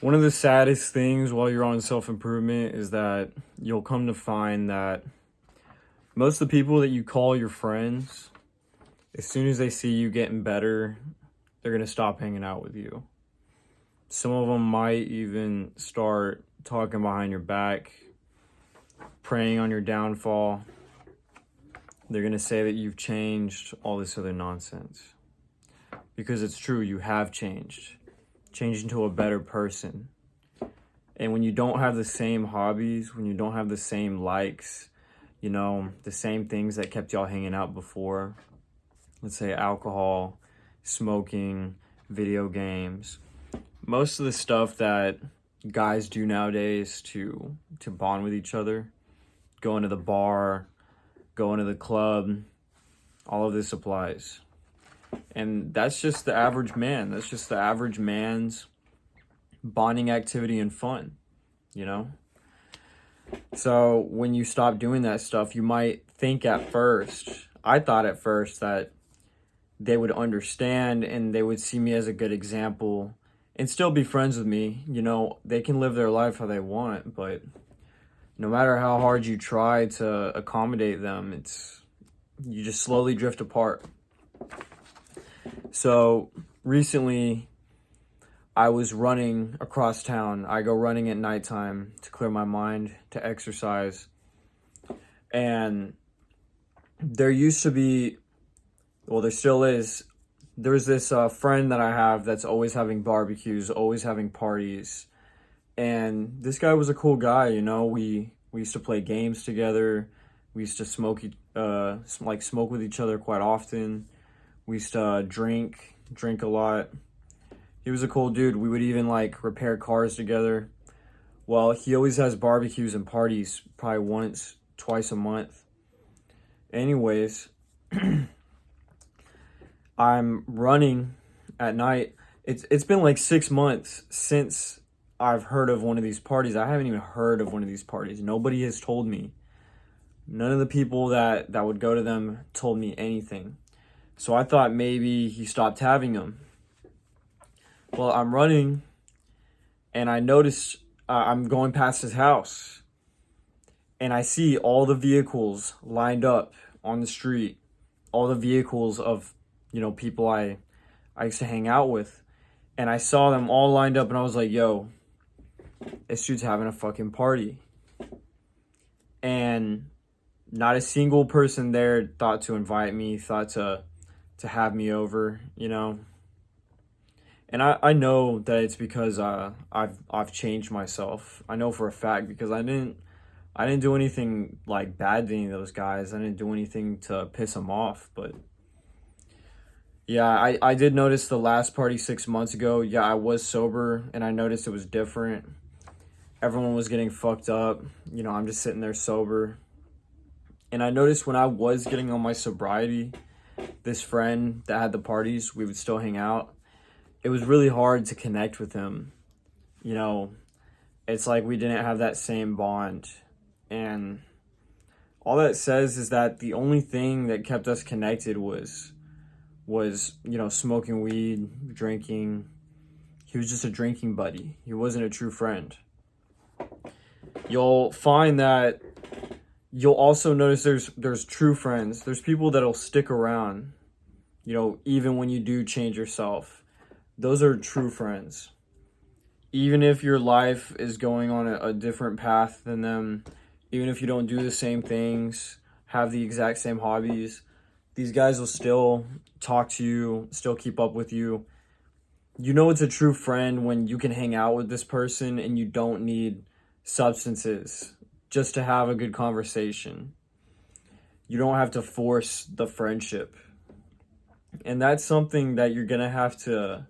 One of the saddest things while you're on self-improvement is that you'll come to find that most of the people that you call your friends, as soon as they see you getting better, they're going to stop hanging out with you. Some of them might even start talking behind your back, preying on your downfall. They're going to say that you've changed, all this other nonsense. Because it's true, you have changed. Changed into a better person. And when you don't have the same hobbies, when you don't have the same likes, the same things that kept y'all hanging out before, let's say alcohol, smoking, video games, most of the stuff that guys do nowadays to bond with each other, going to the bar, going to the club, all of this applies. And that's just the average man. That's just the average man's bonding activity and fun, you know? So when you stop doing that stuff, you might think at first, I thought at first that they would understand and they would see me as a good example and still be friends with me. They can live their life how they want, but no matter how hard you try to accommodate them, you just slowly drift apart. So recently I was running across town. I go running at nighttime to clear my mind, to exercise. And there used to be, well, there still is, there's this friend that I have that's always having barbecues, always having parties. And this guy was a cool guy, we used to play games together. We used to smoke with each other quite often. We used to drink a lot. He was a cool dude. We would even repair cars together. Well, he always has barbecues and parties probably once, twice a month. Anyways, I'm running at night. It's been 6 months since I've heard of one of these parties. I haven't even heard of one of these parties. Nobody has told me. None of the people that would go to them told me anything. So I thought maybe he stopped having them. Well, I'm running, and I notice I'm going past his house, and I see all the vehicles lined up on the street, all the vehicles of, people I used to hang out with, and I saw them all lined up, and I was like, yo, this dude's having a fucking party. And not a single person there thought to invite me, thought to have me over, And I know that it's because I've changed myself. I know for a fact because I didn't do anything bad to any of those guys. I didn't do anything to piss them off. But yeah, I did notice the last party 6 months ago. Yeah, I was sober and I noticed it was different. Everyone was getting fucked up. I'm just sitting there sober. And I noticed when I was getting on my sobriety, this friend that had the parties, we would still hang out. It was really hard to connect with him. It's like we didn't have that same bond. And all that says is that the only thing that kept us connected was smoking weed, drinking. He was just a drinking buddy. He wasn't a true friend. You'll find that you'll also notice there's true friends. There's people that'll stick around, even when you do change yourself. Those are true friends. Even if your life is going on a different path than them, even if you don't do the same things, have the exact same hobbies, these guys will still talk to you, still keep up with you. It's a true friend when you can hang out with this person and you don't need substances just to have a good conversation. You don't have to force the friendship. And that's something that you're going to have to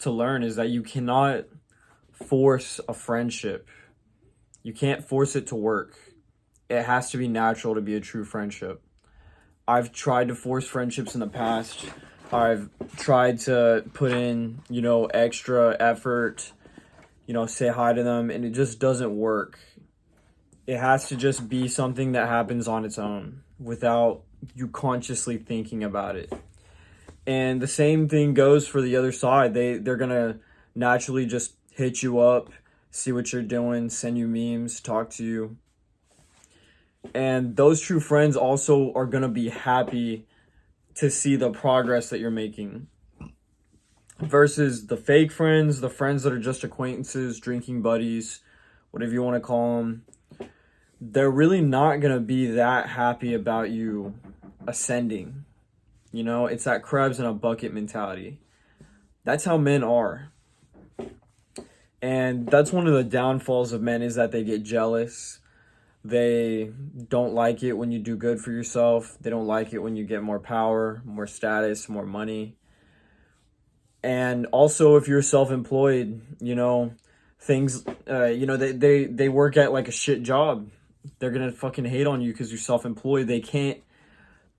learn, is that you cannot force a friendship. You can't force it to work. It has to be natural to be a true friendship. I've tried to force friendships in the past. I've tried to put in, extra effort, say hi to them, and it just doesn't work. It has to just be something that happens on its own without you consciously thinking about it. And the same thing goes for the other side. They're going to naturally just hit you up, see what you're doing, send you memes, talk to you. And those true friends also are going to be happy to see the progress that you're making. Versus the fake friends, the friends that are just acquaintances, drinking buddies, whatever you want to call them. They're really not going to be that happy about you ascending. You know, it's that crabs in a bucket mentality. That's how men are. And that's one of the downfalls of men, is that they get jealous. They don't like it when you do good for yourself. They don't like it when you get more power, more status, more money. And also, if you're self-employed, you know, things, you know, they work at like a shit job. They're going to fucking hate on you because you're self-employed.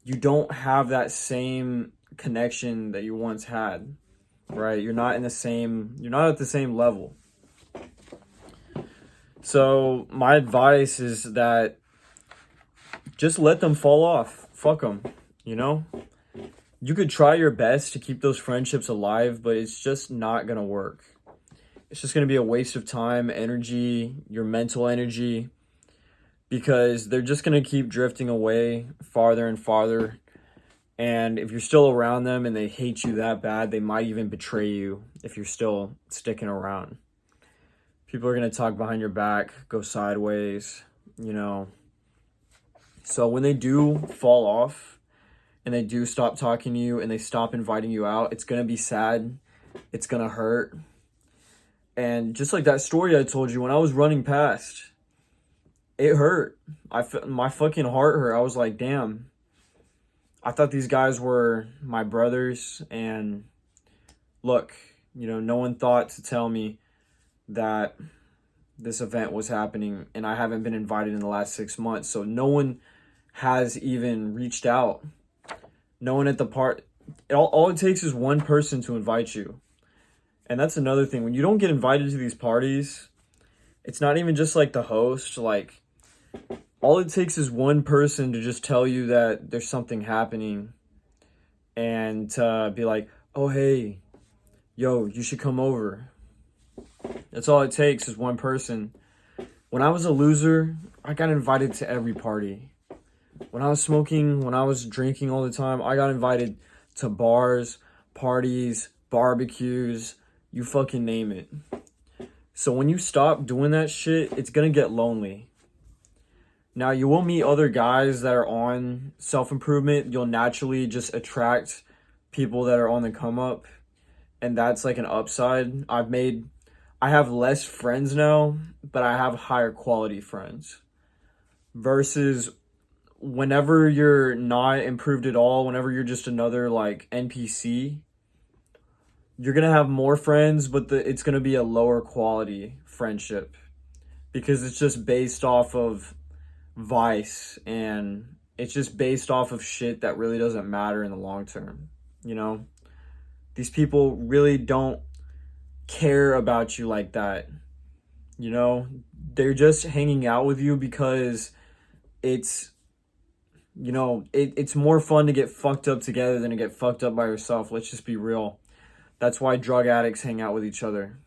You don't have that same connection that you once had, right? You're not at the same level. So my advice is that just let them fall off. Fuck them, you know? You could try your best to keep those friendships alive, but it's just not going to work. It's just going to be a waste of time, energy, your mental energy, because they're just going to keep drifting away farther and farther. And if you're still around them and they hate you that bad, they might even betray you if you're still sticking around. People are going to talk behind your back, go sideways, you know. So when they do fall off and they do stop talking to you and they stop inviting you out, it's going to be sad. It's going to hurt. And just like that story I told you, when I was running past, it hurt. My fucking heart hurt. I was like, damn. I thought these guys were my brothers. And look, you know, no one thought to tell me that this event was happening, and I haven't been invited in the last 6 months. So no one has even reached out. No one at the all it takes is one person to invite you. And that's another thing. When you don't get invited to these parties, it's not even just like the host. Like, all it takes is one person to just tell you that there's something happening, and to be like, oh, hey, yo, you should come over. That's all it takes, is one person. When I was a loser, I got invited to every party. When I was smoking, when I was drinking all the time, I got invited to bars, parties, barbecues, you fucking name it. So when you stop doing that shit, it's gonna get lonely. Now, you will meet other guys that are on self-improvement. You'll naturally just attract people that are on the come up, and that's like an upside. I have less friends now, but I have higher quality friends. Versus whenever you're not improved at all, whenever you're just another like NPC, you're going to have more friends, but it's going to be a lower quality friendship, because it's just based off of vice, and it's just based off of shit that really doesn't matter in the long term. You know, these people really don't care about you like that. You know, they're just hanging out with you because it's, you know, it's more fun to get fucked up together than to get fucked up by yourself. Let's just be real. That's why drug addicts hang out with each other.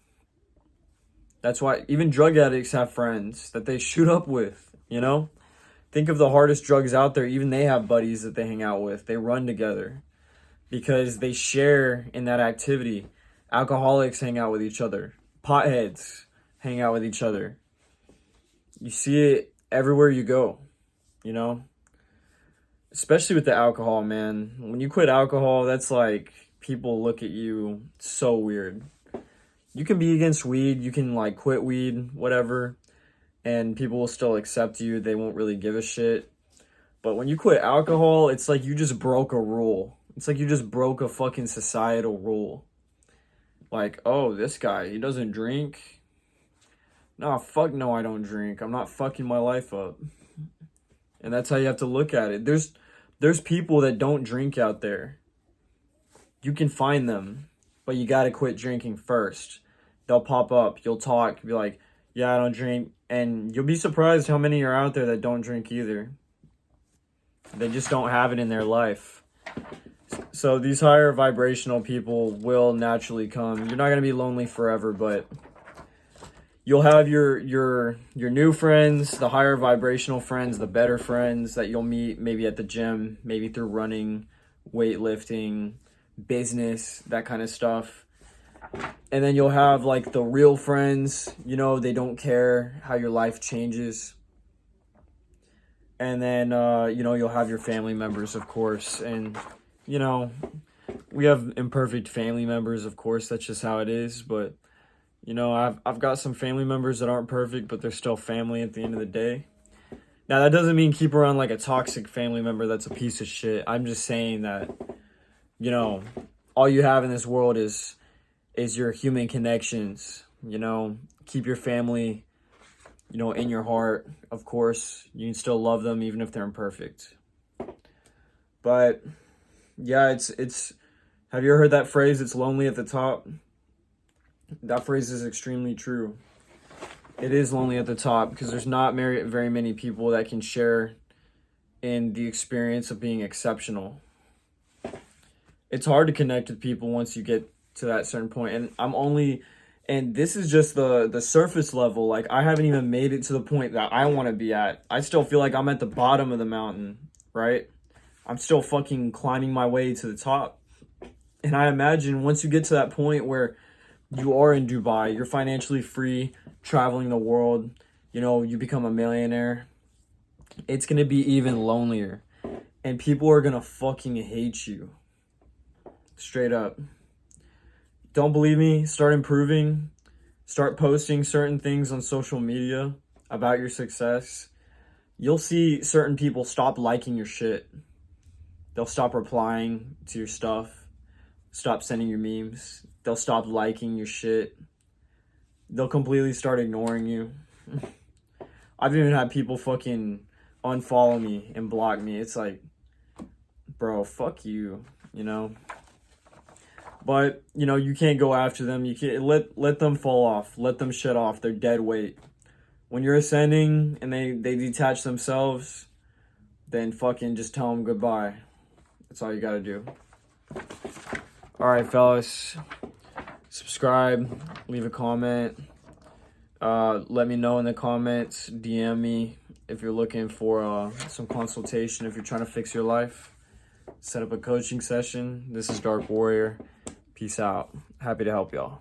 That's why even drug addicts have friends that they shoot up with, you know? Think of the hardest drugs out there. Even they have buddies that they hang out with. They run together because they share in that activity. Alcoholics hang out with each other. Potheads hang out with each other. You see it everywhere you go, you know? Especially with the alcohol, man. When you quit alcohol, that's like, people look at you so weird. You can be against weed, you can like quit weed, whatever, and people will still accept you. They won't really give a shit. But when you quit alcohol, it's like you just broke a rule. It's like you just broke a fucking societal rule. Like, oh, this guy, he doesn't drink? Nah, fuck no, I don't drink. I'm not fucking my life up. And that's how you have to look at it. There's people that don't drink out there. You can find them, but you gotta quit drinking first. They'll pop up, you'll talk, be like, yeah, I don't drink. And you'll be surprised how many are out there that don't drink either. They just don't have it in their life. So these higher vibrational people will naturally come. You're not going to be lonely forever, but you'll have your new friends, the higher vibrational friends, the better friends that you'll meet maybe at the gym, maybe through running, weightlifting, business, that kind of stuff. And then you'll have like the real friends, you know, they don't care how your life changes. And then you know, you'll have your family members, of course. And you know, we have imperfect family members, of course, that's just how it is. But you know, I've got some family members that aren't perfect, but they're still family at the end of the day. Now, that doesn't mean keep around like a toxic family member that's a piece of shit. I'm just saying that, you know, all you have in this world is your human connections. You know, keep your family, you know, in your heart. Of course, you can still love them even if they're imperfect. But yeah, it's have you ever heard that phrase, it's lonely at the top? That phrase is extremely true. It is lonely at the top because there's not very many people that can share in the experience of being exceptional. It's hard to connect with people once you get to that certain point. And this is just the surface level. Like, I haven't even made it to the point that I want to be at. I still feel like I'm at the bottom of the mountain, right? I'm still fucking climbing my way to the top. And I imagine once you get to that point where you are in Dubai, you're financially free, traveling the world, you know, you become a millionaire, it's going to be even lonelier. And people are going to fucking hate you. Straight up. Don't believe me? Start improving. Start posting certain things on social media about your success. You'll see certain people stop liking your shit. They'll stop replying to your stuff. Stop sending you memes. They'll stop liking your shit. They'll completely start ignoring you. I've even had people fucking unfollow me and block me. It's like, bro, fuck you, you know? But, you know, you can't go after them. You can't let them fall off. Let them shut off. They're dead weight. When you're ascending and they detach themselves, then fucking just tell them goodbye. That's all you gotta do. All right, fellas. Subscribe. Leave a comment. Let me know in the comments. DM me if you're looking for some consultation, if you're trying to fix your life. Set up a coaching session. This is Dark Warrior. Peace out. Happy to help y'all.